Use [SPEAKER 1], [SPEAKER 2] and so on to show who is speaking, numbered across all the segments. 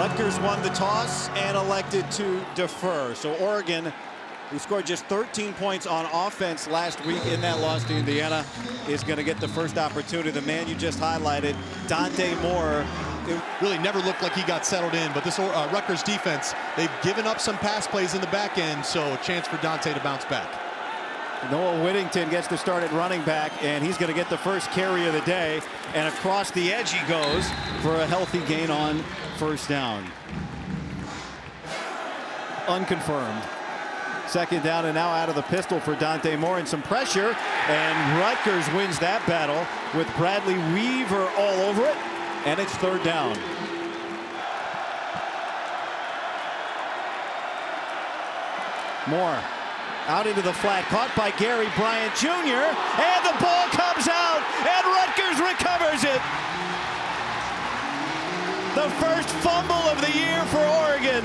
[SPEAKER 1] Rutgers won the toss and elected to defer. So Oregon, who scored just 13 points on offense last week in that loss to Indiana, is going to get the first opportunity. The man you just highlighted, Dante Moore.
[SPEAKER 2] It really never looked like he got settled in, but this Rutgers defense, they've given up some pass plays in the back end, so a chance for Dante to bounce back.
[SPEAKER 1] Noah Whittington gets to start at running back, and he's going to get the first carry of the day. And across the edge he goes for a healthy gain on first down. Unconfirmed. Second down and now out of the pistol for Dante Moore, and some pressure. And Rutgers wins that battle with Bradley Weaver all over it. And it's third down. Moore out into the flat, caught by Gary Bryant Jr. And the ball comes out, and Rutgers recovers it. The first fumble of the year for Oregon.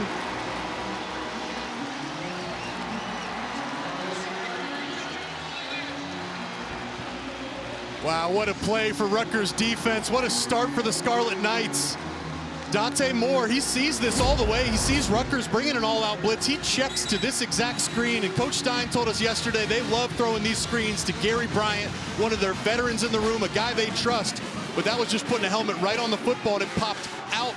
[SPEAKER 2] Wow, what a play for Rutgers defense. What a start for the Scarlet Knights. Dante Moore, he sees this all the way. He sees Rutgers bringing an all-out blitz. He checks to this exact screen, and Coach Stein told us yesterday they love throwing these screens to Gary Bryant, one of their veterans in the room, a guy they trust. But that was just putting a helmet right on the football, and it popped out.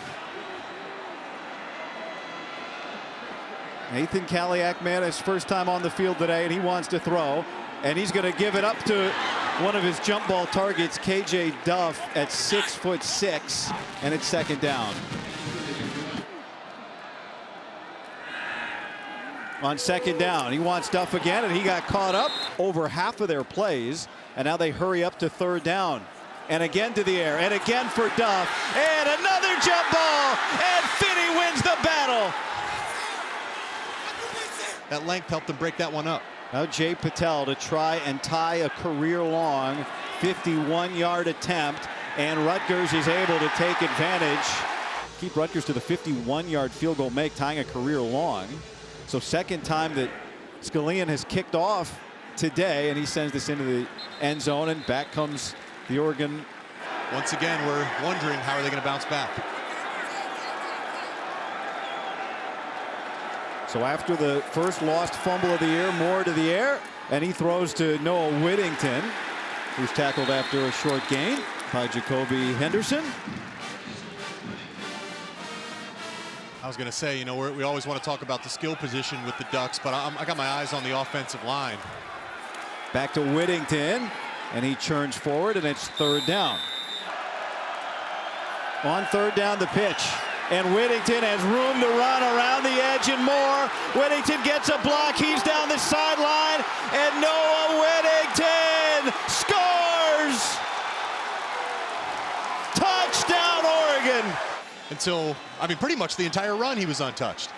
[SPEAKER 1] Nathan Kaliak, man, his first time on the field today, and he wants to throw. And he's going to give it up to one of his jump ball targets, KJ Duff, at 6'6", and it's second down. On second down, he wants Duff again, and he got caught up over half of their plays, and now they hurry up to third down. And again to the air, and again for Duff, and another jump ball, and Finney wins the battle.
[SPEAKER 2] That length helped them break that one up.
[SPEAKER 1] Now Jay Patel to try and tie a career-long 51-yard attempt, and Rutgers is able to take advantage. Keep Rutgers to the 51-yard field goal make, tying a career-long. So second time that Scallion has kicked off today, and he sends this into the end zone, and back comes the Oregon.
[SPEAKER 2] Once again, we're wondering how are they going to bounce back.
[SPEAKER 1] So after the first lost fumble of the year, Moore to the air, and he throws to Noah Whittington, who's tackled after a short gain by Jacoby Henderson.
[SPEAKER 2] I was going to say, you know, we always want to talk about the skill position with the Ducks, but I got my eyes on the offensive line.
[SPEAKER 1] Back to Whittington, and he churns forward, and it's third down. On third down, the pitch. And Whittington has room to run around the edge, and Moore. Whittington gets a block. He's down the sideline, and Noah Whittington scores! Touchdown, Oregon!
[SPEAKER 2] Until, I mean, pretty much the entire run he was untouched.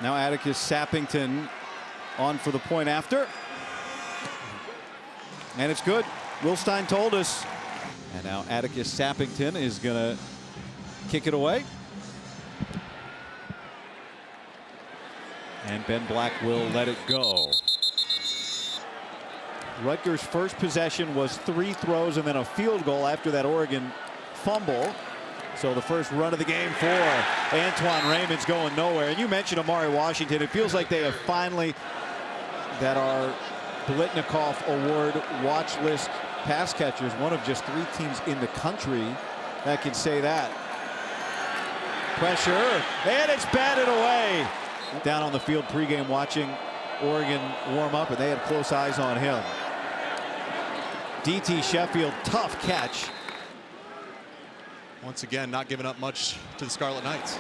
[SPEAKER 1] Now Atticus Sappington on for the point after. And it's good. Will Stein told us. And now Atticus Sappington is going to kick it away. And Ben Black will let it go. Rutgers' first possession was 3 throws and then a field goal after that Oregon fumble. So the first run of the game for Antoine Raymond's going nowhere. And you mentioned Amari Washington. It feels like they have finally, that are Blitnikoff Award watch list pass catchers, one of just 3 teams in the country that can say that. Pressure, and it's batted away. Down on the field pregame watching Oregon warm up, and they had close eyes on him. DT Sheffield, tough catch.
[SPEAKER 2] Once again, not giving up much to the Scarlet Knights.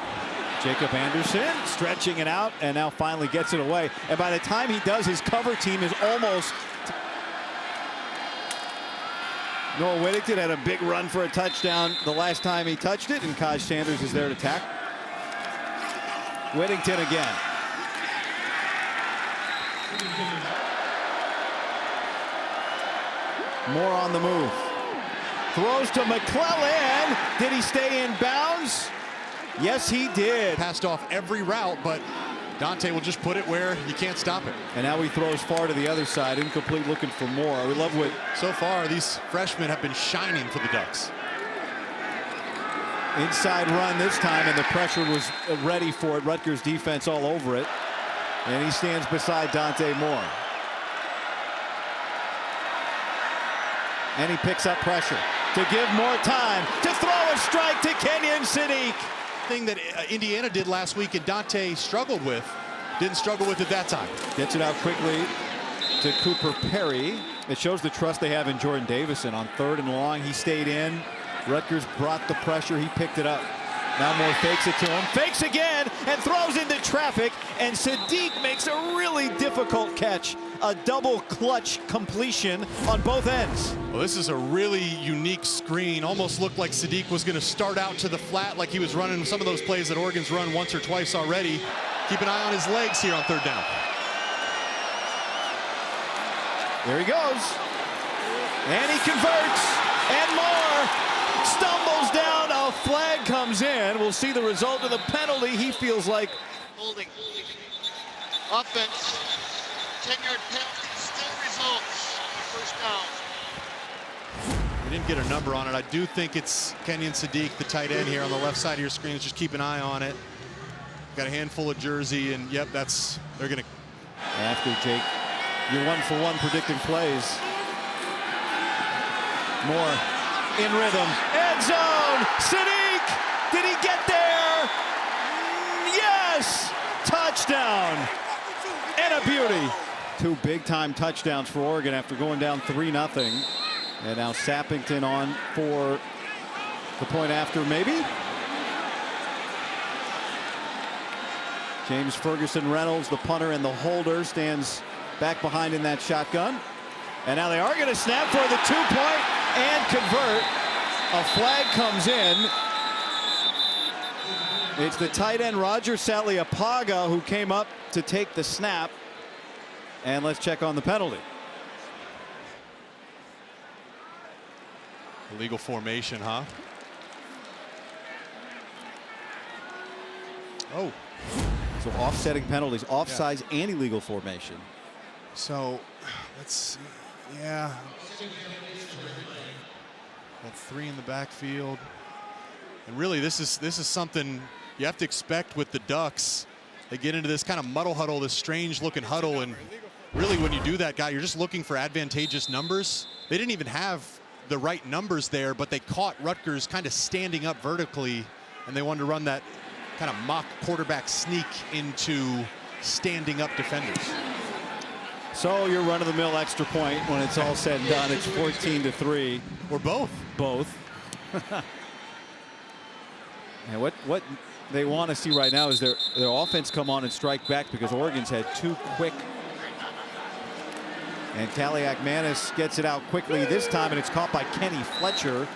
[SPEAKER 1] Jacob Anderson stretching it out, and now finally gets it away. And by the time he does, his cover team is almost. Noah Whittington had a big run for a touchdown the last time he touched it, and Kaj Sanders is there to tackle. Whittington again. Moore on the move. Throws to McClellan. Did he stay in bounds? Yes, he did.
[SPEAKER 2] Passed off every route, but Dante will just put it where you can't stop it.
[SPEAKER 1] And now he throws far to the other side, incomplete, looking for more. We love what.
[SPEAKER 2] So far, these freshmen have been shining for the Ducks.
[SPEAKER 1] Inside run this time, and the pressure was ready for it. Rutgers defense all over it. And he stands beside Dante Moore. And he picks up pressure to give more time to throw a strike to Kenyon Sadiq.
[SPEAKER 2] Thing that Indiana did last week and Dante struggled with. Didn't struggle with it that time.
[SPEAKER 1] Gets it out quickly to Cooper Perry. It shows the trust they have in Jordan Davison on 3rd and long. He stayed in. Rutgers brought the pressure. He picked it up. Now Moore fakes it to him. Fakes again and throws into traffic. And Sadiq makes a really difficult catch. A double clutch completion on both ends.
[SPEAKER 2] Well, this is a really unique screen. Almost looked like Sadiq was going to start out to the flat like he was running some of those plays that Oregon's run once or twice already. Keep an eye on his legs here on 3rd down.
[SPEAKER 1] There he goes. And he converts. And Moore stumbles down. A flag comes in. We'll see the result of the penalty. He feels like
[SPEAKER 3] holding. Offense. 10-yard penalty still results in first down.
[SPEAKER 2] We didn't get a number on it. I do think it's Kenyon Sadiq, the tight end here on the left side of your screen. Just keep an eye on it. Got a handful of jersey, and yep, they're gonna.
[SPEAKER 1] After Jake, you're 1-for-1 predicting plays. Moore in rhythm. End zone. Sadiq. Did he get there? Yes. Touchdown. And a beauty. 2 big-time touchdowns for Oregon after going down 3-0. And now Sappington on for the point after, maybe. James Ferguson Reynolds, the punter and the holder, stands back behind in that shotgun. And now they are going to snap for the 2-point and convert. A flag comes in. It's the tight end Roger Saliapaga who came up to take the snap. And let's check on the penalty.
[SPEAKER 2] Illegal formation, huh? Oh.
[SPEAKER 1] So offsetting penalties, offsides and illegal formation.
[SPEAKER 2] So let's see. Yeah. Got 3 in the backfield. And really this is something you have to expect with the Ducks. They get into this kind of muddle huddle, this strange looking huddle, and really when you do that, guy, you're just looking for advantageous numbers. They didn't even have the right numbers there, but they caught Rutgers kind of standing up vertically, and they wanted to run that kind of mock quarterback sneak into standing up defenders.
[SPEAKER 1] So your run-of-the-mill extra point, when it's all said and done, it's 14-3.
[SPEAKER 2] Or both.
[SPEAKER 1] Both. And what they want to see right now is their offense come on and strike back, because Oregon's had 2 quick. And Kaliak Manis gets it out quickly this time, and it's caught by Kenny Fletcher.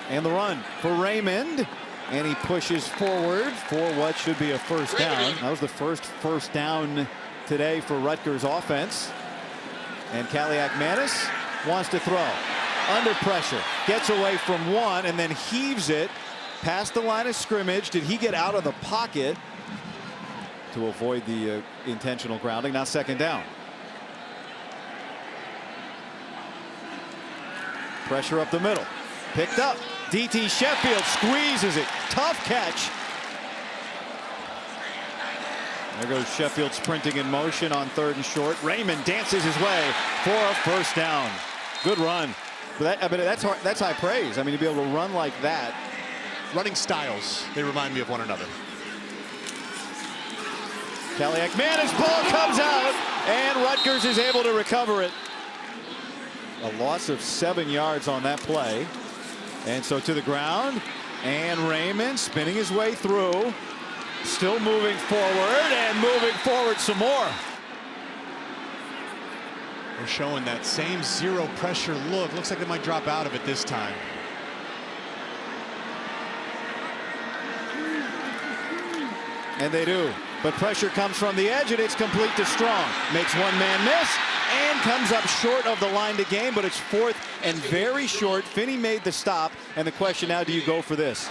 [SPEAKER 1] And the run for Raymond. And he pushes forward for what should be a first down. That was the first down today for Rutgers offense. And Kaliak Manis wants to throw. Under pressure. Gets away from one and then heaves it past the line of scrimmage. Did he get out of the pocket to avoid the intentional grounding? Now 2nd down. Pressure up the middle. Picked up. DT Sheffield squeezes it. Tough catch. There goes Sheffield sprinting in motion on 3rd and short. Raymond dances his way for a first down. Good run. But that's high praise. I mean, to be able to run like that.
[SPEAKER 2] Running styles, they remind me of one another.
[SPEAKER 1] Kaliak Manis, ball comes out, and Rutgers is able to recover it. A loss of 7 yards on that play. And so to the ground, and Raymond spinning his way through, still moving forward and moving forward some more.
[SPEAKER 2] They're showing that same zero pressure look. Looks like they might drop out of it this time.
[SPEAKER 1] And they do. But pressure comes from the edge, and it's complete to Strong. Makes one man miss and comes up short of the line to gain, but it's 4th and very short. Finney made the stop, and the question now, do you go for this?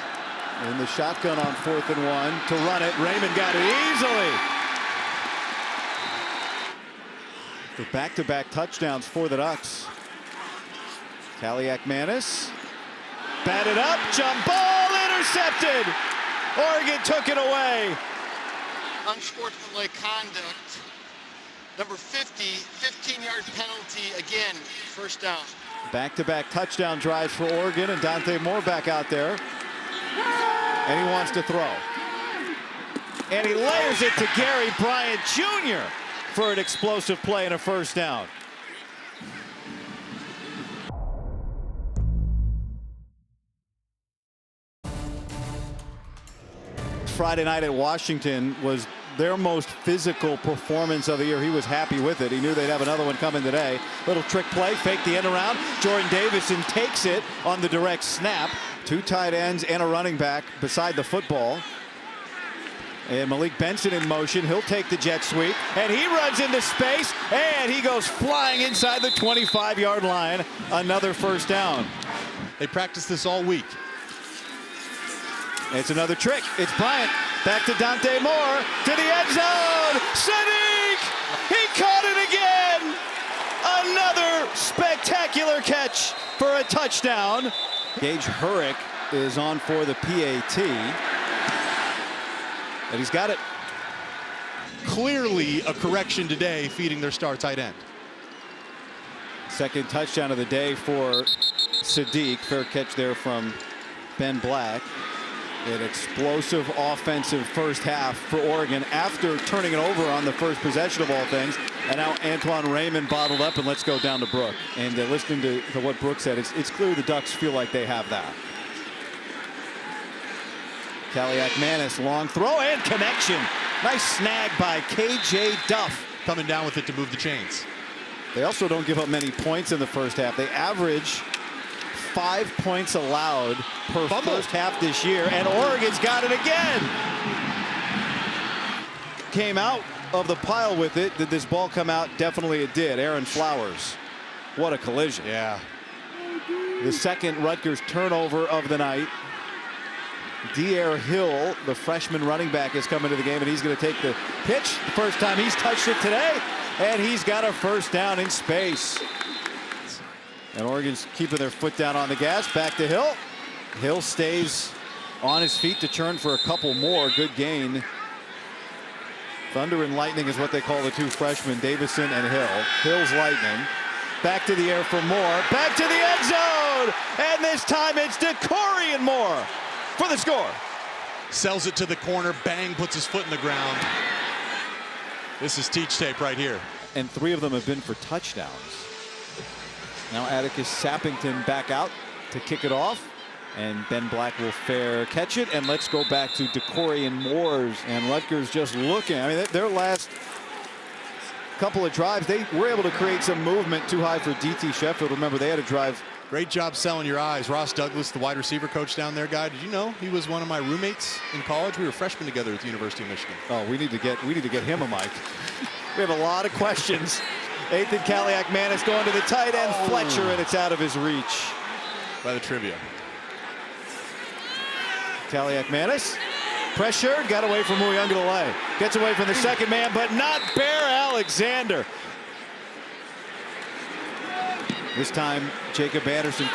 [SPEAKER 1] In the shotgun on 4th and 1 to run it. Raymond got it easily. The back-to-back touchdowns for the Ducks. Kaliak-Manis. Batted up, jump ball, intercepted. Oregon took it away.
[SPEAKER 3] Unsportsmanlike conduct. Number 50, 15-yard penalty again, first down.
[SPEAKER 1] Back-to-back touchdown drives for Oregon, and Dante Moore back out there. And he wants to throw. And he layers it to Gary Bryant Jr. for an explosive play and a first down. Friday night at Washington was their most physical performance of the year. He was happy with it. He knew they'd have another one coming today. Little trick play, fake the end around. Jordan Davison takes it on the direct snap. 2 tight ends and a running back beside the football. And Malik Benson in motion. He'll take the jet sweep, and he runs into space, and he goes flying inside the 25-yard line. Another first down.
[SPEAKER 2] They practiced this all week.
[SPEAKER 1] It's another trick. It's Bryant. Back to Dante Moore. To the end zone. Sadiq! He caught it again! Another spectacular catch for a touchdown. Gage Hurrick is on for the PAT. And he's got it.
[SPEAKER 2] Clearly a correction today, feeding their star tight end.
[SPEAKER 1] Second touchdown of the day for Sadiq. Fair catch there from Ben Black. An explosive offensive first half for Oregon after turning it over on the first possession of all things. And now Antoine Raymond bottled up, and let's go down to Brooke. And listening to what Brooke said, it's clear the Ducks feel like they have that. Kaliak-Manis, long throw and connection. Nice snag by KJ Duff.
[SPEAKER 2] Coming down with it to move the chains.
[SPEAKER 1] They also don't give up many points in the first half. They average 5 points allowed per first half this year, and Oregon's got it again. Came out of the pile with it. Did this ball come out? Definitely it did. Aaron Flowers. What a collision.
[SPEAKER 2] Yeah.
[SPEAKER 1] The second Rutgers turnover of the night. Dier Hill, the freshman running back, is coming to the game, and he's going to take the pitch. The first time he's touched it today, and he's got a first down in space. And Oregon's keeping their foot down on the gas. Back to Hill. Hill stays on his feet to churn for a couple more. Good gain. Thunder and lightning is what they call the 2 freshmen, Davison and Hill. Hill's lightning. Back to the air for Moore. Back to the end zone. And this time it's DeCorian Moore for the score.
[SPEAKER 2] Sells it to the corner. Bang, puts his foot in the ground. This is teach tape right here.
[SPEAKER 1] And 3 of them have been for touchdowns. Now Atticus Sappington back out to kick it off, and Ben Black will fair catch it. And let's go back to DeCorian Moore's, and Rutgers just looking. I mean, their last couple of drives, they were able to create some movement. Too high for DT Sheffield. Remember, they had a drive.
[SPEAKER 2] Great job selling your eyes. Ross Douglas, the wide receiver coach down there, guy. Did you know he was one of my roommates in college? We were freshmen together at the University of Michigan.
[SPEAKER 1] Oh, we need to get him a mic. We have a lot of questions. Ethan Kaliak-Manis going to the tight end, Fletcher, and it's out of his reach.
[SPEAKER 2] By the trivia.
[SPEAKER 1] Kaliak-Manis, pressured, got away from Muyungalele. Gets away from the second man, but not Bear Alexander. This time, Jacob Anderson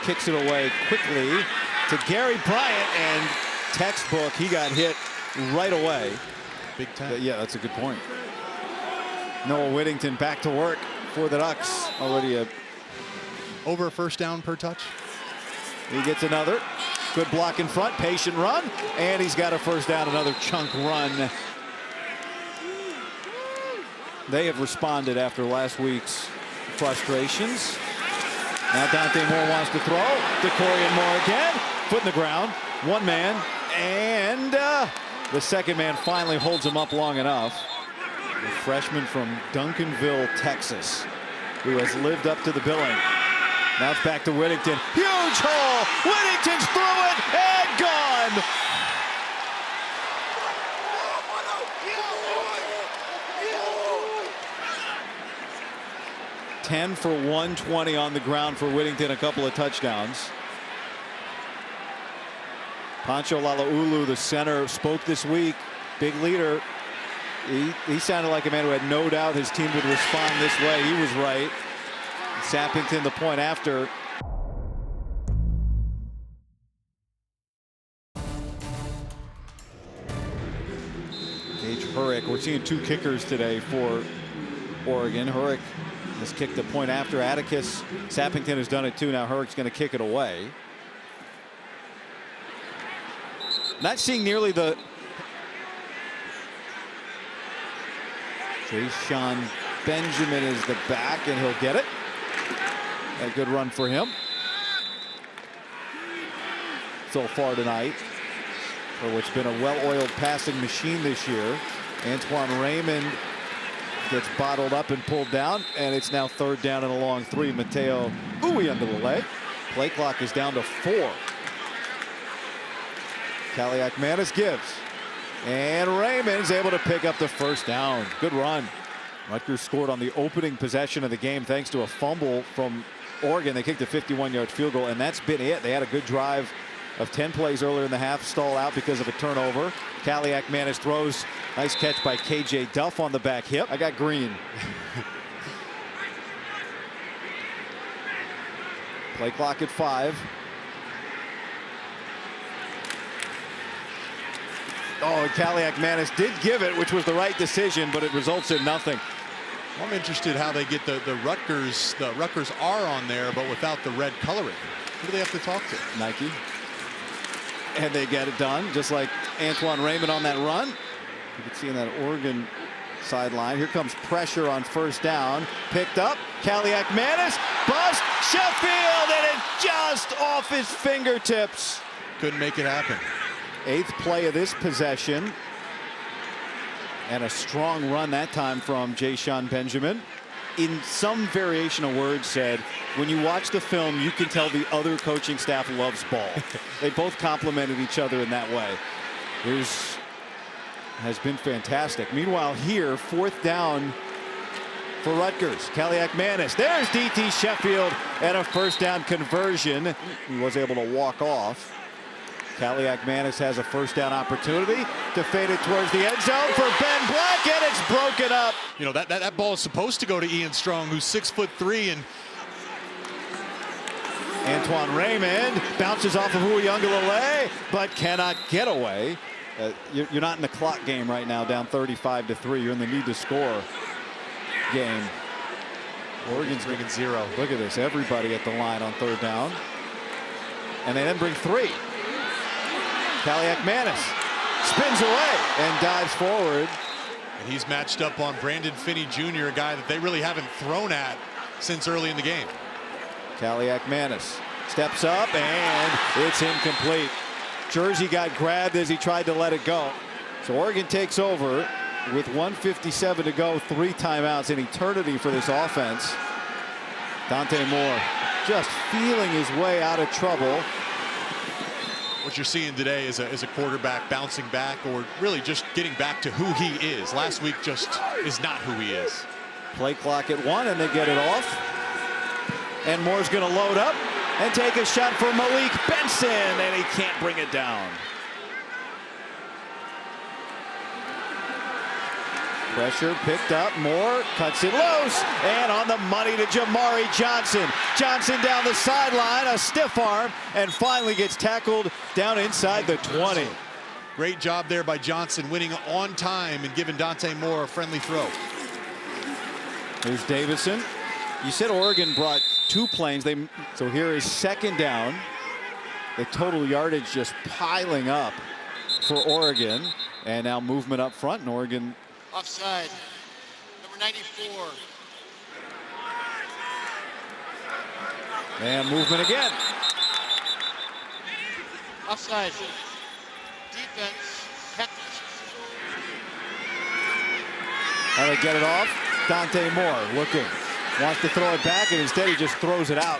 [SPEAKER 1] kicks it away quickly to Gary Bryant, and textbook, he got hit right away.
[SPEAKER 2] Big time.
[SPEAKER 1] Yeah, that's a good point. Noah Whittington back to work for the Ducks. Already
[SPEAKER 2] over a first down per touch.
[SPEAKER 1] He gets another. Good block in front, patient run, and he's got a first down, another chunk run. They have responded after last week's frustrations. Now Dante Moore wants to throw. DeCorian Moore again. Foot in the ground. One man, and the second man finally holds him up long enough. The freshman from Duncanville, Texas, who has lived up to the billing. Now it's back to Whittington. Huge hole. Whittington's through it and gone. $10 for 120 on the ground for Whittington, a couple of touchdowns. Pancho Lalaulu, the center, spoke this week. Big leader. He sounded like a man who had no doubt his team would respond this way. He was right. Sappington the point after. Gage Hurrick. We're seeing two kickers today for Oregon. Hurrick has kicked the point after. Atticus Sappington has done it too. Now Hurrick's going to kick it away. Not seeing nearly the Jayshawn Benjamin is the back, and he'll get it. A good run for him so far tonight for what's been a well-oiled passing machine this year. Antoine Raymond gets bottled up and pulled down, and it's now third down and a long three. Mateo Ui under the leg. Play clock is down to 4. Kaliakmanis gives, and Raymond's able to pick up the first down. Good run. Rutgers scored on the opening possession of the game thanks to a fumble from Oregon. They kicked a 51-yard field goal, and that's been it. They had a good drive of 10 plays earlier in the half, stalled out because of a turnover. Kaliakmanis throws. Nice catch by KJ Duff on the back hip. I got green. Play clock at 5. Oh, Kaliakmanis did give it, which was the right decision, but it results in nothing.
[SPEAKER 2] I'm interested how they get the Rutgers. The Rutgers R on there, but without the red coloring. Who do they have to talk to?
[SPEAKER 1] Nike. And they get it done, just like Antoine Raymond on that run. You can see in that Oregon sideline. Here comes pressure on first down. Picked up. Kaliakmanis. Bust. Sheffield, and it just off his fingertips.
[SPEAKER 2] Couldn't make it happen.
[SPEAKER 1] 8th play of this possession. And a strong run that time from Jayshawn Benjamin. In some variation of words said, when you watch the film, you can tell the other coaching staff loves ball. They both complimented each other in that way. Here's has been fantastic. Meanwhile, here, 4th down for Rutgers. Kaliakmanis. There's DT Sheffield and a first down conversion. He was able to walk off. Kaliakmanis has a first down opportunity to fade it towards the end zone for Ben Black, and it's broken up.
[SPEAKER 2] You know, that ball is supposed to go to Ian Strong, who's 6'3", and
[SPEAKER 1] Antoine Raymond bounces off of Uyunglele, but cannot get away. You're not in the clock game right now, down 35-3. You're in the need to score game. Oregon's
[SPEAKER 2] bringing 0.
[SPEAKER 1] Look at this, everybody at the line on 3rd down. And they then bring 3. Kaliakmanis spins away and dives forward.
[SPEAKER 2] And he's matched up on Brandon Finney Jr., a guy that they really haven't thrown at since early in the game.
[SPEAKER 1] Kaliakmanis steps up, and it's incomplete. Jersey got grabbed as he tried to let it go. So Oregon takes over with 1:57 to go, 3 timeouts, an eternity for this offense. Dante Moore just feeling his way out of trouble.
[SPEAKER 2] What you're seeing today is a quarterback bouncing back, or really just getting back to who he is. Last week just is not who he is.
[SPEAKER 1] Play clock at 1, and they get it off. And Moore's going to load up and take a shot for Malik Benson, and he can't bring it down. Pressure picked up. Moore cuts it loose, and on the money to Jamari Johnson. Johnson down the sideline, a stiff arm, and finally gets tackled down inside the 20.
[SPEAKER 2] Great job there by Johnson, winning on time and giving Dante Moore a friendly throw.
[SPEAKER 1] Here's Davison. You said Oregon brought 2 planes. So here is 2nd down. The total yardage just piling up for Oregon, and now movement up front, and Oregon.
[SPEAKER 3] Offside, number 94.
[SPEAKER 1] And movement again.
[SPEAKER 3] Offside. Defense.
[SPEAKER 1] How they get it off? Dante Moore looking. Wants to throw it back, and instead he just throws it out.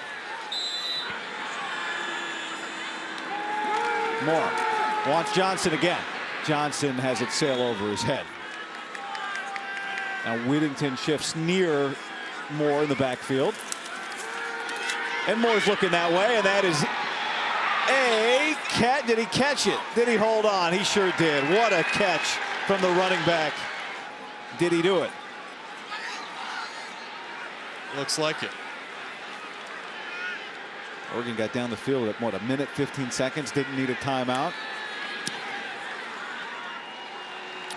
[SPEAKER 1] Moore wants Johnson again. Johnson has it sail over his head. Now Whittington shifts near Moore in the backfield. And Moore's looking that way, and that is a catch. Did he catch it? Did he hold on? He sure did. What a catch from the running back. Did he do it?
[SPEAKER 2] Looks like it.
[SPEAKER 1] Oregon got down the field at what, a minute 15 seconds, didn't need a timeout.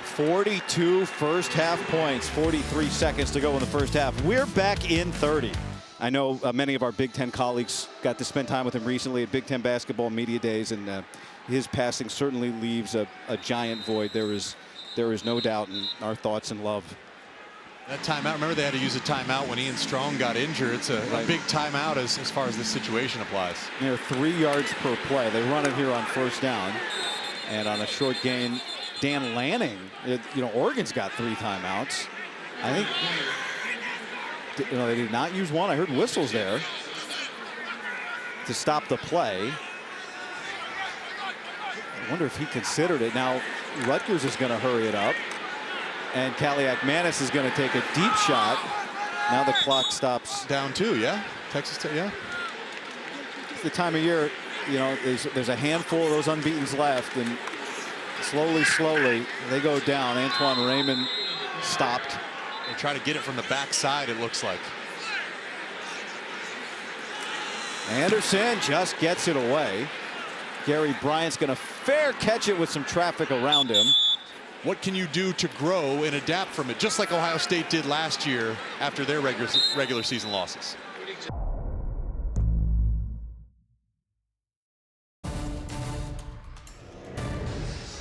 [SPEAKER 1] 42 first half points, 43 seconds to go in the first half. We're back in 30. I know many of our Big Ten colleagues got to spend time with him recently at Big Ten basketball media days, and his passing certainly leaves a giant void. There is no doubt, in our thoughts and love.
[SPEAKER 2] That timeout, remember they had to use a timeout when Ian Strong got injured. It's a big timeout as far as this situation applies.
[SPEAKER 1] They're 3 yards per play. They run it here on first down. And on a short gain, Dan Lanning, Oregon's got 3 timeouts. I think, they did not use one. I heard whistles there to stop the play. I wonder if he considered it. Now, Rutgers is going to hurry it up. And Kaliak-Manis is going to take a deep shot. Now the clock stops.
[SPEAKER 2] Down 2, yeah? Texas, yeah?
[SPEAKER 1] It's the time of year, there's a handful of those unbeatens left. And slowly, they go down. Antoine Raymond stopped.
[SPEAKER 2] They try to get it from the backside, it looks like.
[SPEAKER 1] Anderson just gets it away. Gary Bryant's going to fair catch it with some traffic around him.
[SPEAKER 2] What can you do to grow and adapt from it, just like Ohio State did last year after their regular season losses?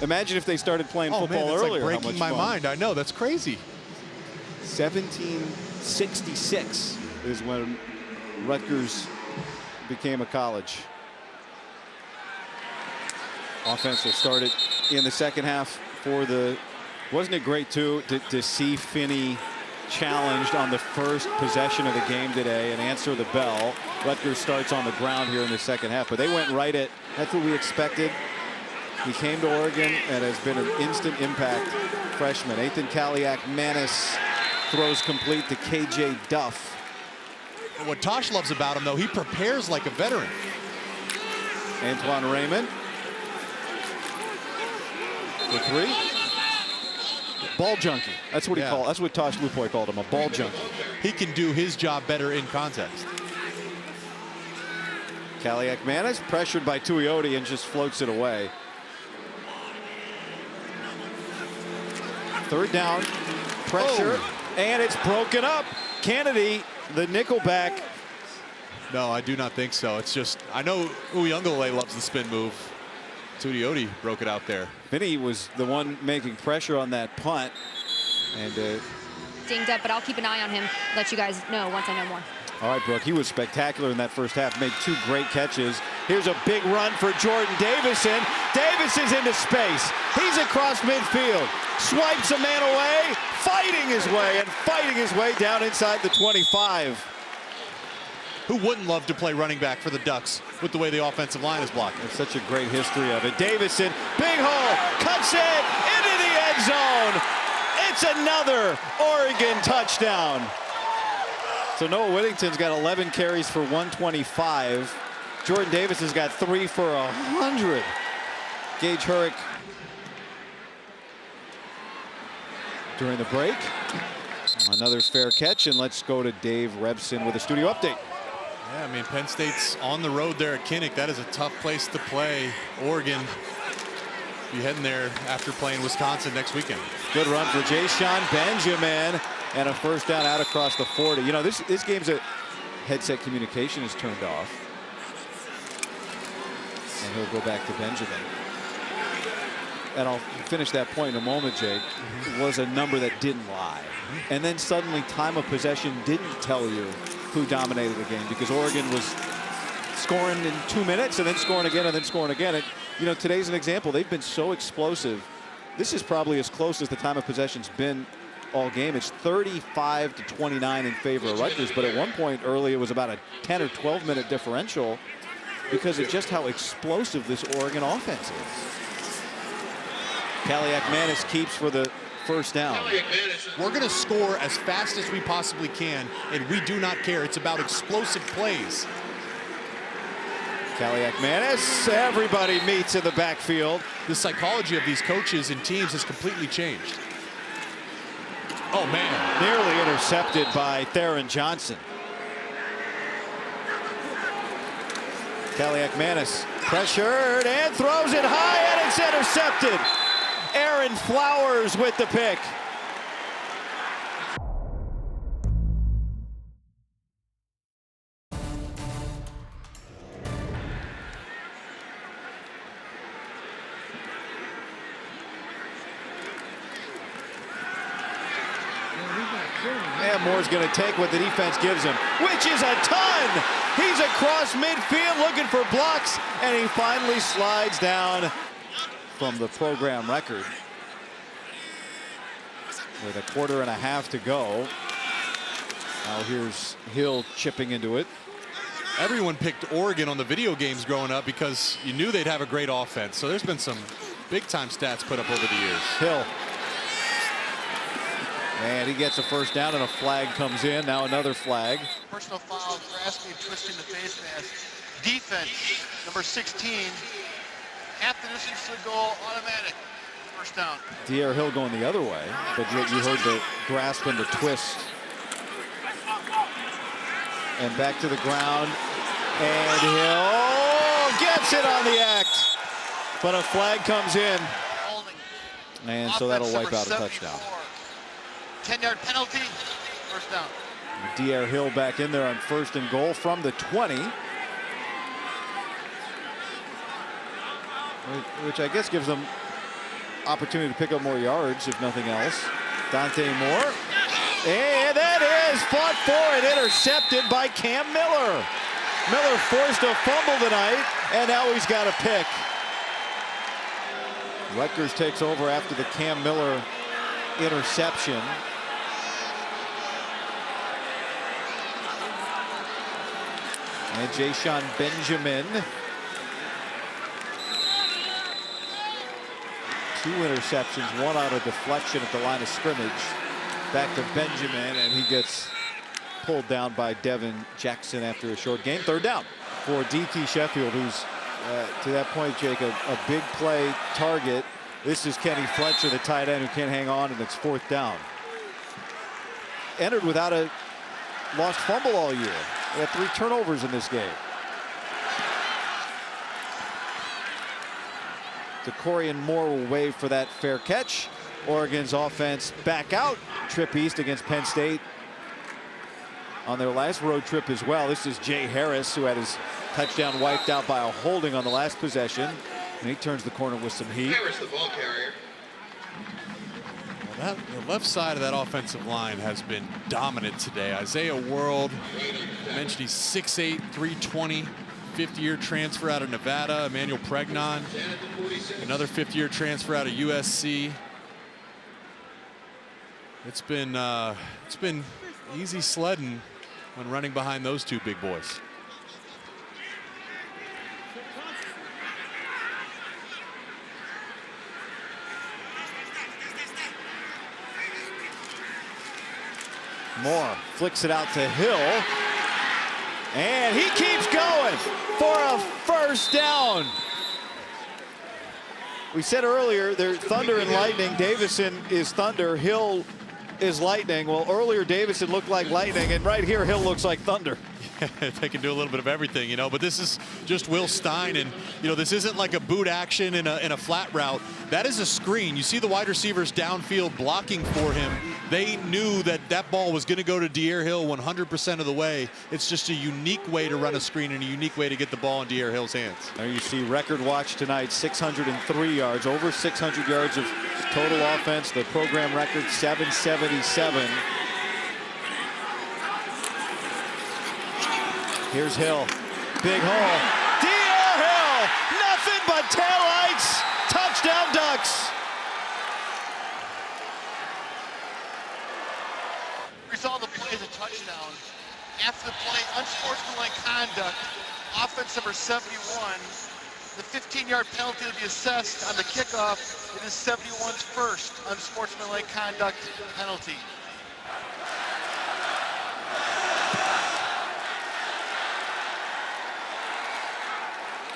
[SPEAKER 1] Imagine if they started playing football
[SPEAKER 2] man,
[SPEAKER 1] earlier.
[SPEAKER 2] Like breaking my mind. I know, that's crazy.
[SPEAKER 1] 1766 is when Rutgers became a college. Offense will start it in the second half for the. Wasn't it great too to see Finney challenged on the first possession of the game today and answer the bell? Rutgers starts on the ground here in the second half, but they went right at. That's what we expected. He came to Oregon and has been an instant impact freshman. Ethan Kaliak-Manis throws complete to KJ Duff.
[SPEAKER 2] And what Tosh loves about him, though, he prepares like a veteran.
[SPEAKER 1] Antoine Raymond for 3. Ball junkie. That's what he called. That's what Tosh Lupoy called him, a ball junkie.
[SPEAKER 2] He can do his job better in context.
[SPEAKER 1] Kaliak-Manis pressured by Tuioti and just floats it away. Third down, pressure, and it's broken up. Kennedy, the nickelback.
[SPEAKER 2] No, I do not think so. It's just, I know Uyunglele loves the spin move. Tuioti broke it out there.
[SPEAKER 1] Finney was the one making pressure on that punt. And
[SPEAKER 4] dinged up, but I'll keep an eye on him. Let you guys know once I know more.
[SPEAKER 1] All right, Brooke, he was spectacular in that first half. Made 2 great catches. Here's a big run for Jordan Davison. Davison's into space. He's across midfield. Swipes a man away, fighting his way down inside the 25.
[SPEAKER 2] Who wouldn't love to play running back for the Ducks with the way the offensive line is blocking?
[SPEAKER 1] There's such a great history of it. Davison, big hole, cuts it into the end zone. It's another Oregon touchdown. So Noah Whittington's got 11 carries for 125. Jordan Davis has got 3 for 100. Gage Hurrick during the break. Another fair catch, and let's go to Dave Rebson with a studio update.
[SPEAKER 2] Yeah, I mean, Penn State's on the road there at Kinnick. That is a tough place to play. Oregon be heading there after playing Wisconsin next weekend.
[SPEAKER 1] Good run for Jayshon Benjamin, and a first down out across the 40. This game's a headset communication is turned off. And he'll go back to Benjamin. And I'll finish that point in a moment, Jake. Was a number that didn't lie. And then suddenly time of possession didn't tell you who dominated the game, because Oregon was scoring in 2 minutes and then scoring again and then scoring again. And, today's an example. They've been so explosive. This is probably as close as the time of possession's been all game. It's 35-29 in favor of Rutgers, but at one point early it was about a 10 or 12 minute differential because of just how explosive this Oregon offense is. Kaliak-Manis keeps for the first down.
[SPEAKER 2] We're going to score as fast as we possibly can, and we do not care. It's about explosive plays.
[SPEAKER 1] Kaliak-Manis, everybody meets in the backfield.
[SPEAKER 2] The psychology of these coaches and teams has completely changed. Oh, man.
[SPEAKER 1] Nearly intercepted by Theron Johnson. Kaliakmanis pressured and throws it high, and it's intercepted. Aaron Flowers with the pick. And Moore's going to take what the defense gives him, which is a ton. He's across midfield looking for blocks, and he finally slides down from the program record. With a 1.25 to go. Now here's Hill chipping into it.
[SPEAKER 2] Everyone picked Oregon on the video games growing up because you knew they'd have a great offense. So there's been some big-time stats put up over the years.
[SPEAKER 1] Hill. And he gets a first down, and a flag comes in. Now another flag.
[SPEAKER 3] Personal foul, grasping and twisting the face mask. Defense, number 16. Half the distance to the goal, automatic. First down.
[SPEAKER 1] Dier Hill going the other way, but you heard the grasp and the twist. And back to the ground. And Hill gets it on the act. But a flag comes in.
[SPEAKER 3] Holding.
[SPEAKER 1] And so that'll
[SPEAKER 3] Offense,
[SPEAKER 1] wipe
[SPEAKER 3] number
[SPEAKER 1] out a
[SPEAKER 3] 74.
[SPEAKER 1] touchdown.
[SPEAKER 3] 10-yard penalty, first down.
[SPEAKER 1] Dier Hill back in there on 1st and goal from the 20. Which I guess gives them opportunity to pick up more yards, if nothing else. Dante Moore. And that is fought for and intercepted by Cam Miller. Miller forced a fumble tonight, and now he's got a pick. Rutgers takes over after the Cam Miller interception. And Jayshon Benjamin. 2 interceptions, 1 out of deflection at the line of scrimmage. Back to Benjamin, and he gets pulled down by Devin Jackson after a short gain. 3rd down for DT Sheffield, who's, to that point, Jake, a big play target. This is Kenny Fletcher, the tight end, who can't hang on, and it's 4th down. Entered without a lost fumble all year. They had 3 turnovers in this game. DeCorian Moore will wave for that fair catch. Oregon's offense back out. Trip east against Penn State on their last road trip as well. This is Jay Harris, who had his touchdown wiped out by a holding on the last possession. And he turns the corner with some heat.
[SPEAKER 5] Harris, the ball carrier.
[SPEAKER 2] Well, the left side of that offensive line has been dominant today. Isaiah World, I mentioned he's 6'8", 320. 5th-year transfer out of Nevada. Emmanuel Pregnon, another 5th-year transfer out of USC. It's been easy sledding when running behind those 2 big boys.
[SPEAKER 1] Moore flicks it out to Hill. And he keeps going for a first down. We said earlier, they're thunder and lightning. Davison is thunder. Hill is lightning. Well, earlier Davison looked like lightning, and right here Hill looks like thunder.
[SPEAKER 2] They can do a little bit of everything, you know, but this is just Will Stein, and you know, this isn't like a boot action in a flat route. That is a screen. You see the wide receivers downfield blocking for him. They knew that that ball was going to go to Dier Hill 100% of the way. It's just a unique way to run a screen and a unique way to get the ball in Dier Hill's hands.
[SPEAKER 1] There you see record watch tonight, 603 yards, over 600 yards of total offense. The program record 777. Here's Hill, big hole. Dier Hill, nothing but taillights. Touchdown Ducks.
[SPEAKER 3] We saw the play as a touchdown. After the play, unsportsmanlike conduct, offense number 71. The 15-yard penalty to be assessed on the kickoff. It is 71's first unsportsmanlike conduct penalty.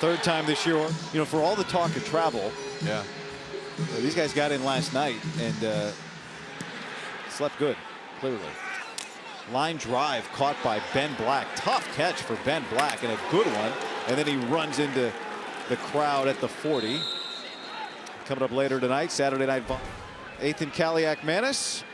[SPEAKER 1] Third time this year, you know, for all the talk of travel.
[SPEAKER 2] Yeah.
[SPEAKER 1] These guys got in last night, and slept good, clearly. Line drive caught by Ben Black. Tough catch for Ben Black, and a good one. And then he runs into the crowd at the 40. Coming up later tonight, Saturday Night Volleyball. 8th and Kaliak Manis.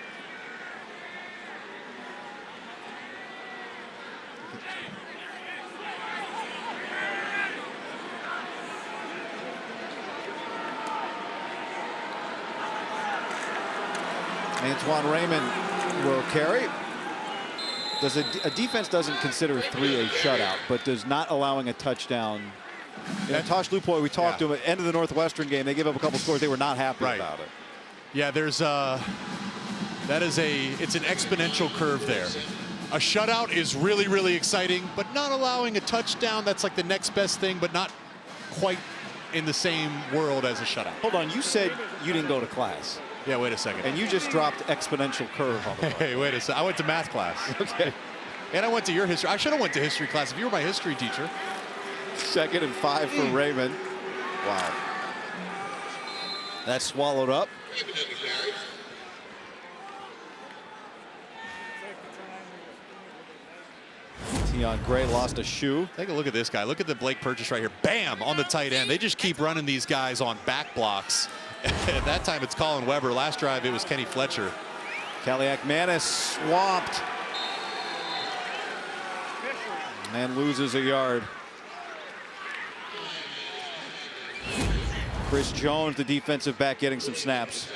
[SPEAKER 1] Antoine Raymond will carry. A defense doesn't consider 3 a shutout, but does not allowing a touchdown. Tosh Lupoy, we talked to him at the end of the Northwestern game. They gave up a couple scores. They were not happy about it.
[SPEAKER 2] Yeah, it's an exponential curve there. A shutout is really, really exciting, but not allowing a touchdown, that's like the next best thing, but not quite in the same world as a shutout.
[SPEAKER 1] Hold on, you said you didn't go to class.
[SPEAKER 2] Yeah, wait a second.
[SPEAKER 1] And you just dropped exponential curve on the ball.
[SPEAKER 2] Hey, wait a second. I went to math class.
[SPEAKER 1] Okay.
[SPEAKER 2] And I went to your history. I should have went to history class if you were my history teacher.
[SPEAKER 1] 2nd and 5 for Raymond. Wow. That's swallowed up. Tion Gray lost a shoe.
[SPEAKER 2] Take a look at this guy. Look at the Blake Purchase right here. Bam! On the tight end. They just keep running these guys on back blocks. At that time, it's Colin Weber. Last drive, it was Kenny Fletcher.
[SPEAKER 1] Kaliak Manis swamped. And loses a yard. Chris Jones, the defensive back, getting some snaps.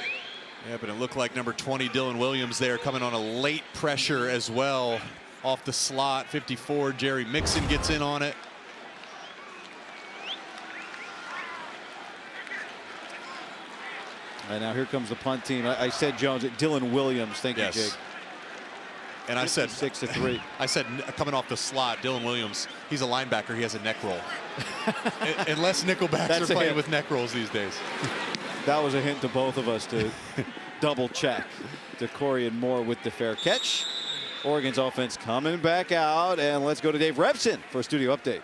[SPEAKER 2] Yeah, but it looked like number 20, Dylan Williams there, coming on a late pressure as well. Off the slot, 54, Jerry Mixon gets in on it.
[SPEAKER 1] And now here comes the punt team. I said Jones, Dylan Williams. Thank you, Jake.
[SPEAKER 2] And I said
[SPEAKER 1] 6-3.
[SPEAKER 2] I said coming off the slot, Dylan Williams. He's a linebacker. He has a neck roll. Unless nickelbacks are playing with neck rolls these days.
[SPEAKER 1] That was a hint to both of us to double check. DeCorian Moore with the fair catch. Oregon's offense coming back out, and let's go to Dave Rebson for a studio update.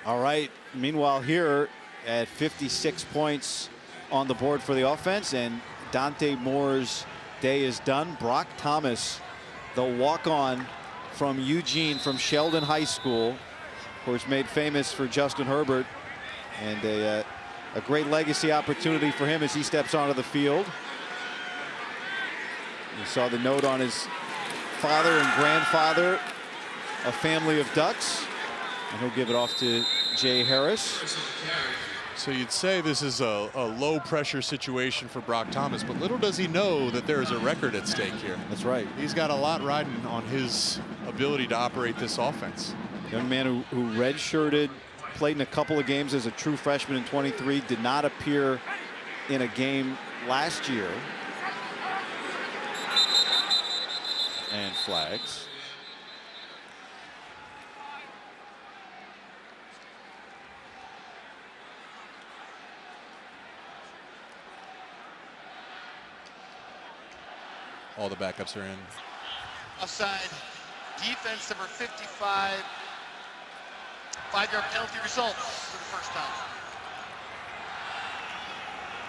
[SPEAKER 1] All right, meanwhile here at 56 points on the board for the offense, and Dante Moore's day is done. Brock Thomas, the walk-on from Eugene, from Sheldon High School, of course made famous for Justin Herbert, and a great legacy opportunity for him as he steps onto the field. You saw the note on his father and grandfather, a family of Ducks. And he'll give it off to Jay Harris.
[SPEAKER 2] So you'd say this is a low pressure situation for Brock Thomas, but little does he know that there is a record at stake here.
[SPEAKER 1] That's right.
[SPEAKER 2] He's got a lot riding on his ability to operate this offense.
[SPEAKER 1] Young man who redshirted, played in a couple of games as a true freshman in 23, did not appear in a game last year. And flags.
[SPEAKER 2] All the backups are in.
[SPEAKER 3] Offside, defense number 55. 5-yard penalty results for the first time.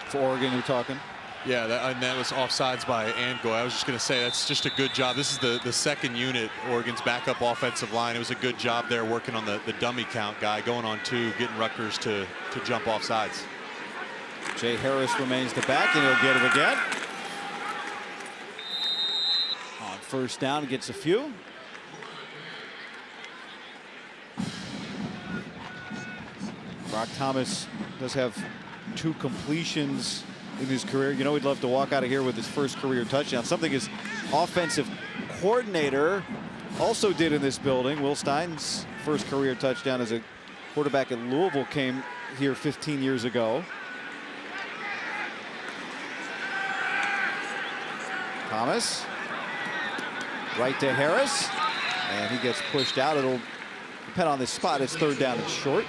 [SPEAKER 1] For Oregon, you're talking?
[SPEAKER 2] Yeah, that was offsides by Angoy. I was just going to say that's just a good job. This is the second unit, Oregon's backup offensive line. It was a good job there working on the dummy count guy, going on 2, getting Rutgers to jump off sides.
[SPEAKER 1] Jay Harris remains the back, and he'll get it again. On first down, gets a few. Brock Thomas does have 2 completions in his career. You know, he'd love to walk out of here with his first career touchdown. Something his offensive coordinator also did in this building. Will Stein's first career touchdown as a quarterback at Louisville came here 15 years ago. Thomas, right to Harris, and he gets pushed out. It'll depend on this spot. It's third down and short.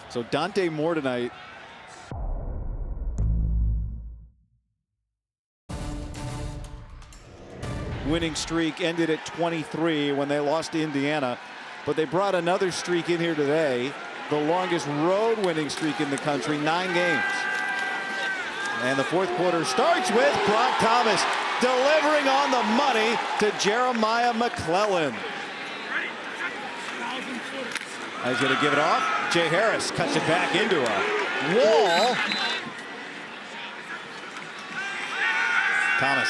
[SPEAKER 1] So Dante Moore tonight. winning streak ended at 23 when they lost to Indiana. But they brought another streak in here today, the longest road winning streak in the country, 9 games. And the fourth quarter starts with Brock Thomas delivering on the money to Jeremiah McClellan. He's going to give it off. Jay Harris cuts it back into a wall. Thomas.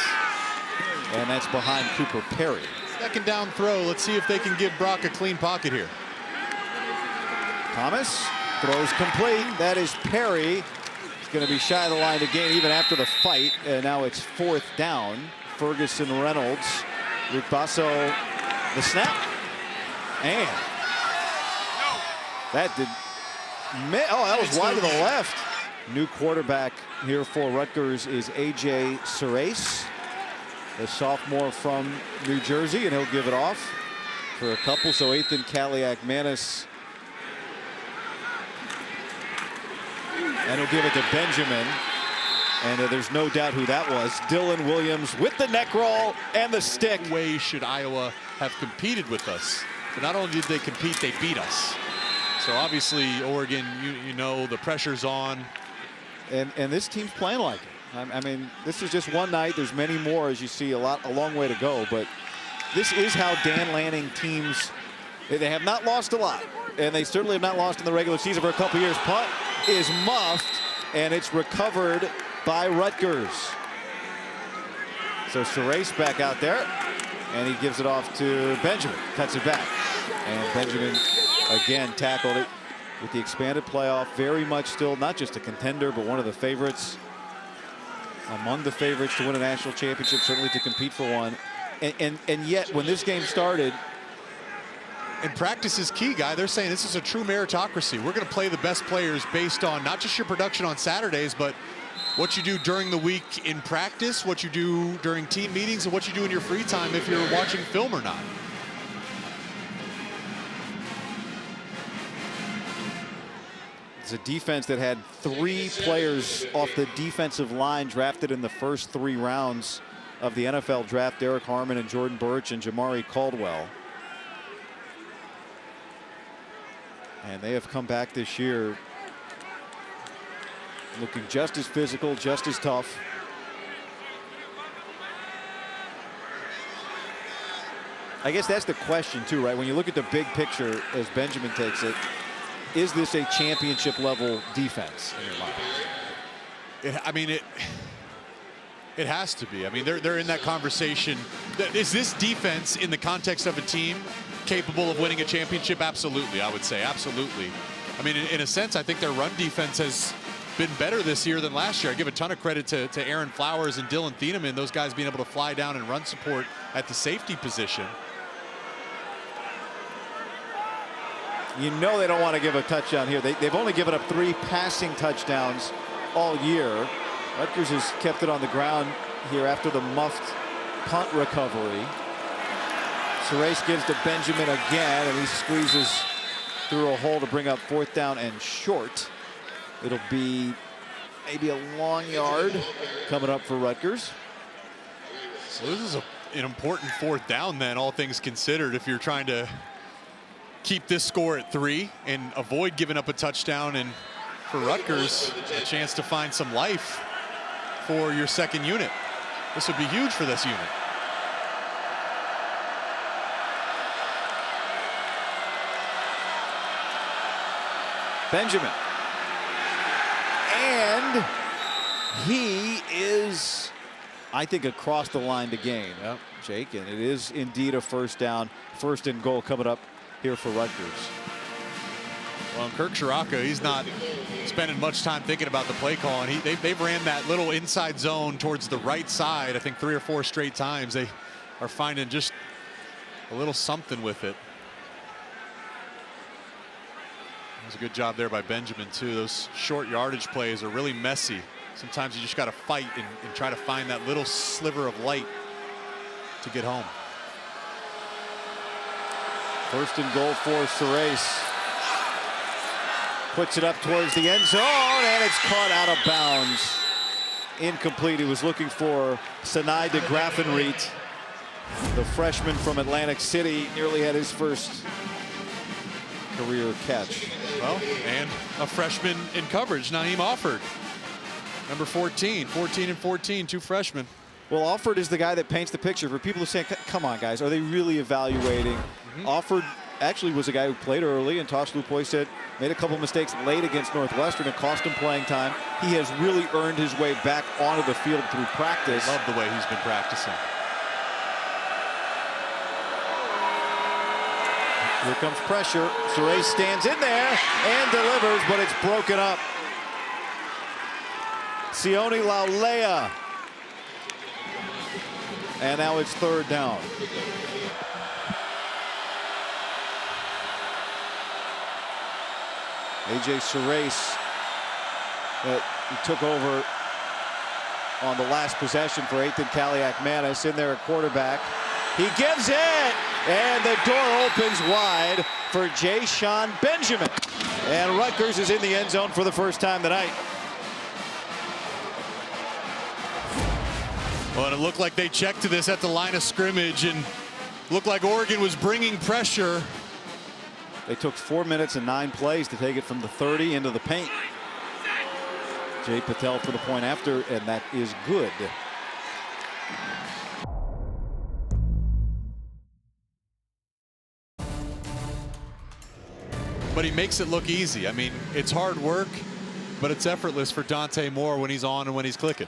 [SPEAKER 1] And that's behind Cooper Perry.
[SPEAKER 2] Second down throw. Let's see if they can give Brock a clean pocket here.
[SPEAKER 1] Thomas throws complete. That is Perry. He's going to be shy of the line to gain even after the fight. And now it's 4th down. Ferguson Reynolds. Rick Basso, the snap. And that did. Oh, that was wide to the left. New quarterback here for Rutgers is A.J. Surace, the sophomore from New Jersey, and he'll give it off for a couple. So Ethan Kaliak-Manis. And he'll give it to Benjamin. And there's no doubt who that was. Dylan Williams with the neck roll and the stick.
[SPEAKER 2] Way should Iowa have competed with us? But not only did they compete, they beat us. So obviously, Oregon, you know the pressure's on.
[SPEAKER 1] And this team's playing like it. I mean, this is just one night. There's many more, as you see, a long way to go. But this is how Dan Lanning teams, they have not lost a lot. And they certainly have not lost in the regular season for a couple years. Punt is muffed, and it's recovered by Rutgers. So Surace back out there, and he gives it off to Benjamin. Cuts it back. And Benjamin, again, tackled it with the expanded playoff. Very much still not just a contender, but one of the favorites. Among the favorites to win a national championship, certainly to compete for one. And yet, when this game started,
[SPEAKER 2] and practice is key, Guy. They're saying this is a true meritocracy. We're going to play the best players based on not just your production on Saturdays, but what you do during the week in practice, what you do during team meetings, and what you do in your free time if you're watching film or not.
[SPEAKER 1] It's a defense that had 3 players off the defensive line drafted in the first 3 rounds of the NFL draft. Derek Harmon and Jordan Burch and Jamari Caldwell. And they have come back this year looking just as physical, just as tough. I guess that's the question too, right? When you look at the big picture as Benjamin takes it, is this a championship level defense in your mind?
[SPEAKER 2] It has to be. I mean, they're in that conversation. Is this defense in the context of a team capable of winning a championship? Absolutely, I would say. Absolutely. I mean, in a sense, I think their run defense has been better this year than last year. I give a ton of credit to Aaron Flowers and Dylan Thieneman, those guys being able to fly down and run support at the safety position.
[SPEAKER 1] You know they don't want to give a touchdown here. They've only given up 3 passing touchdowns all year. Rutgers has kept it on the ground here after the muffed punt recovery. Surace gives to Benjamin again, and he squeezes through a hole to bring up 4th down and short. It'll be maybe a long yard coming up for Rutgers.
[SPEAKER 2] So this is an important 4th down then, all things considered, if you're trying to keep this score at 3 and avoid giving up a touchdown, and for Rutgers, a chance to find some life for your second unit. This would be huge for this unit.
[SPEAKER 1] Benjamin. And he is, I think, across the line to gain. Yep, Jake, and it is indeed a 1st down, 1st and goal coming up here for Rutgers.
[SPEAKER 2] Well, Kirk Shiraka, he's not spending much time thinking about the play call, and they've ran that little inside zone towards the right side, I think 3 or 4 straight times. They are finding just a little something with it. It was a good job there by Benjamin too. Those short yardage plays are really messy. Sometimes you just got to fight and try to find that little sliver of light to get home.
[SPEAKER 1] 1st and goal for Surace. Puts it up towards the end zone, and it's caught out of bounds. Incomplete. He was looking for Sinai de Graffenriet. The freshman from Atlantic City nearly had his first career catch.
[SPEAKER 2] Well, and a freshman in coverage, Naeem Offord. Number 14, 14 and 14, 2 freshmen.
[SPEAKER 1] Well, Offord is the guy that paints the picture for people who say, come on, guys, are they really evaluating? Offord actually was a guy who played early, and Tosh Lupoy said made a couple mistakes late against Northwestern. It cost him playing time. He has really earned his way back onto the field through practice.
[SPEAKER 2] Love the way he's been practicing.
[SPEAKER 1] Here comes pressure. Surace stands in there and delivers, but it's broken up. Sione Laulea. And now it's 3rd down. A.J. Surace took over on the last possession for Ethan Kaliak-Manis in there at quarterback. He gives it, and the door opens wide for Jay-Sean Benjamin. And Rutgers is in the end zone for the first time tonight.
[SPEAKER 2] Well, and it looked like they checked to this at the line of scrimmage, and looked like Oregon was bringing pressure.
[SPEAKER 1] They took 4 minutes and 9 plays to take it from the 30 into the paint. Jay Patel for the point after, and that is good.
[SPEAKER 2] But he makes it look easy. I mean, it's hard work, but it's effortless for Dante Moore when he's on and when he's clicking.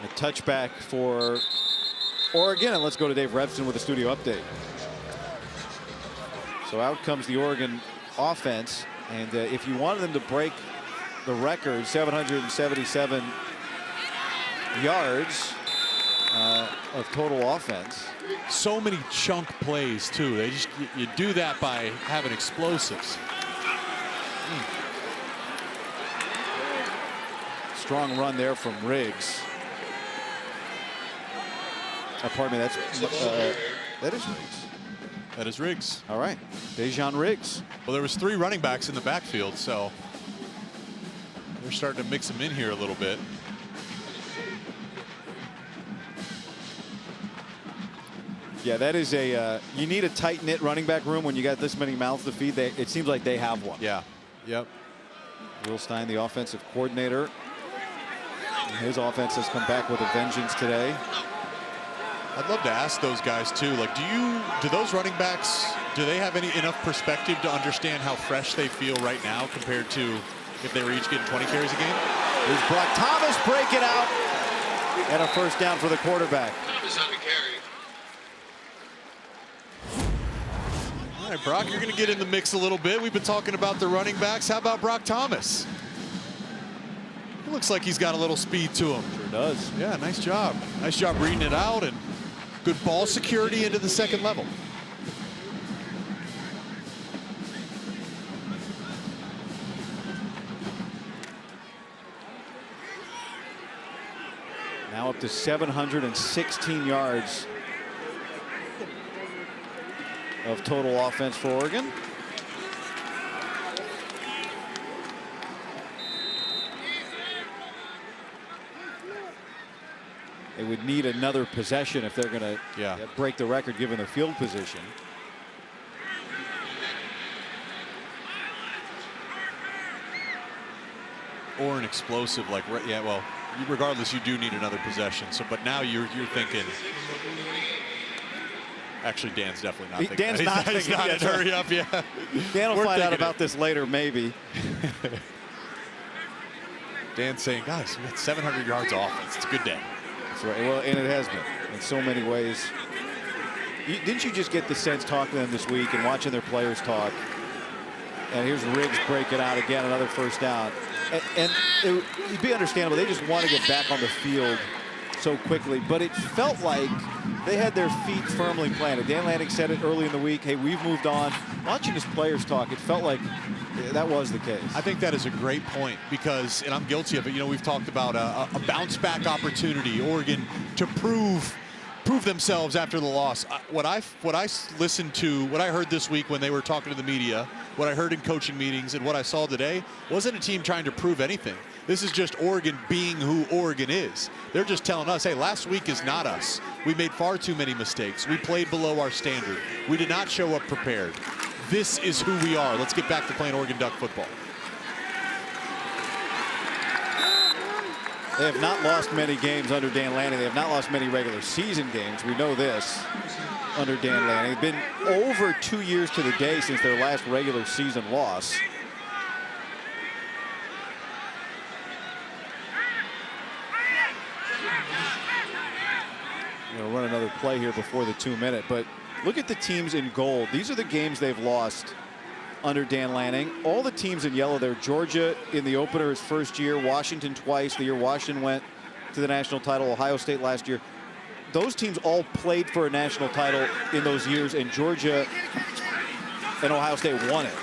[SPEAKER 1] A touchback for Oregon, and let's go to Dave Revson with a studio update. So out comes the Oregon offense, and if you wanted them to break the record, 777 yards of total offense.
[SPEAKER 2] So many chunk plays too. They just, you do that by having explosives.
[SPEAKER 1] Strong run there from Riggs. Pardon me, that is Riggs.
[SPEAKER 2] That is Riggs.
[SPEAKER 1] All right, Dejon Riggs.
[SPEAKER 2] Well, there was 3 running backs in the backfield, so they're starting to mix them in here a little bit.
[SPEAKER 1] Yeah, that is a, you need a tight-knit running back room when you got this many mouths to feed. It seems like they have one.
[SPEAKER 2] Yeah, yep.
[SPEAKER 1] Will Stein, the offensive coordinator. His offense has come back with a vengeance today.
[SPEAKER 2] I'd love to ask those guys too, like, do those running backs, do they have enough perspective to understand how fresh they feel right now compared to if they were each getting 20 carries a game?
[SPEAKER 1] Here's Brock Thomas breaking out, and a first down for the quarterback.
[SPEAKER 2] All right, Brock, you're going to get in the mix a little bit. We've been talking about the running backs. How about Brock Thomas? He looks like he's got a little speed to him.
[SPEAKER 1] Sure does.
[SPEAKER 2] Yeah, nice job. Nice job reading it out, and good ball security into the second level.
[SPEAKER 1] Now up to 716 yards of total offense for Oregon. They would need another possession if they're going to break the record given their field position.
[SPEAKER 2] Or an explosive, like, yeah, well, regardless, you do need another possession. So, but now you're thinking. Actually, Dan's definitely not thinking.
[SPEAKER 1] Dan's not thinking.
[SPEAKER 2] He's not in hurry up, yeah.
[SPEAKER 1] Dan will find out about this later, maybe.
[SPEAKER 2] Dan's saying, guys, we got 700 yards offense. It's a good day.
[SPEAKER 1] That's right. Well, and it has been in so many ways. Didn't you just get the sense talking to them this week and watching their players talk? And here's Riggs breaking out again, another first down. And it'd be understandable. They just want to get back on the field so quickly. But it felt like they had their feet firmly planted. Dan Lanning said it early in the week. Hey, we've moved on. Watching his players talk, it felt like that was the case.
[SPEAKER 2] I think that is a great point because, and I'm guilty of it, you know, we've talked about a bounce back opportunity, Oregon to prove themselves after the loss. What I listened to, what I heard this week when they were talking to the media, what I heard in coaching meetings and what I saw today wasn't a team trying to prove anything. This is just Oregon being who Oregon is. They're just telling us, hey, last week is not us. We made far too many mistakes. We played below our standard. We did not show up prepared. This is who we are. Let's get back to playing Oregon Duck football.
[SPEAKER 1] They have not lost many games under Dan Lanning. They have not lost many regular season games. We know this under Dan Lanning. It's been over 2 years to the day since their last regular season loss. I'm going to run another play here before the 2-minute, but look at the teams in gold. These are the games they've lost under Dan Lanning. All the teams in yellow there: Georgia in the opener his first year, Washington twice, the year Washington went to the national title, Ohio State last year. Those teams all played for a national title in those years, and Georgia and Ohio State won it.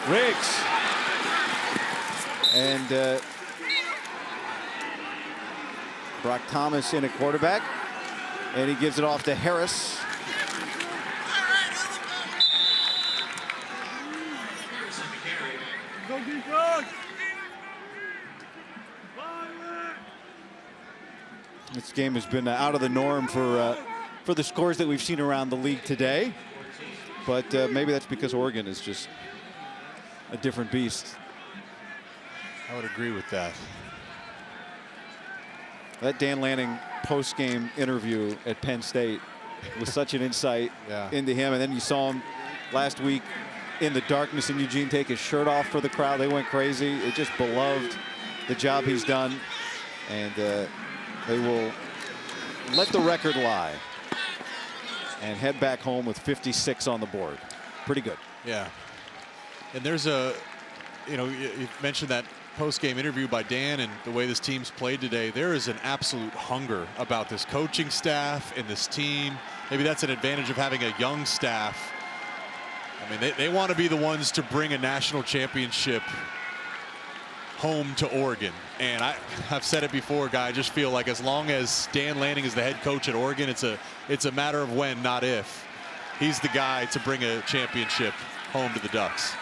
[SPEAKER 1] Riggs. And Brock Thomas in at quarterback, and he gives it off to Harris. This game has been out of the norm for the scores that we've seen around the league today, but maybe that's because Oregon is just a different beast.
[SPEAKER 2] I would agree with that.
[SPEAKER 1] That Dan Lanning post-game interview at Penn State was such an insight into him. And then you saw him last week in the darkness in Eugene take his shirt off for the crowd. They went crazy. It just beloved the job he's done. And they will let the record lie and head back home with 56 on the board. Pretty good.
[SPEAKER 2] Yeah. And there's a, you mentioned that post-game interview by Dan and the way this team's played today. There is an absolute hunger about this coaching staff and this team. Maybe that's an advantage of having a young staff. I mean, they want to be the ones to bring a national championship home to Oregon. And I've said it before, Guy, I just feel like as long as Dan Lanning is the head coach at Oregon, it's a matter of when, not if. He's the guy to bring a championship home to the Ducks.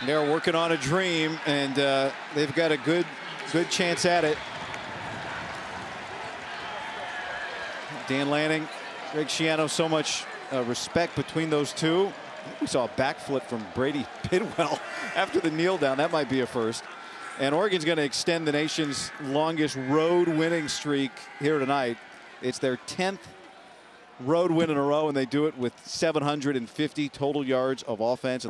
[SPEAKER 1] They're working on a dream, and they've got a good chance at it. Dan Lanning, Greg Schiano, so much respect between those two. I think we saw a backflip from Brady Bidwell after the kneel down. That might be a first. And Oregon's going to extend the nation's longest road winning streak here tonight. It's their 10th road win in a row, and they do it with 750 total yards of offense.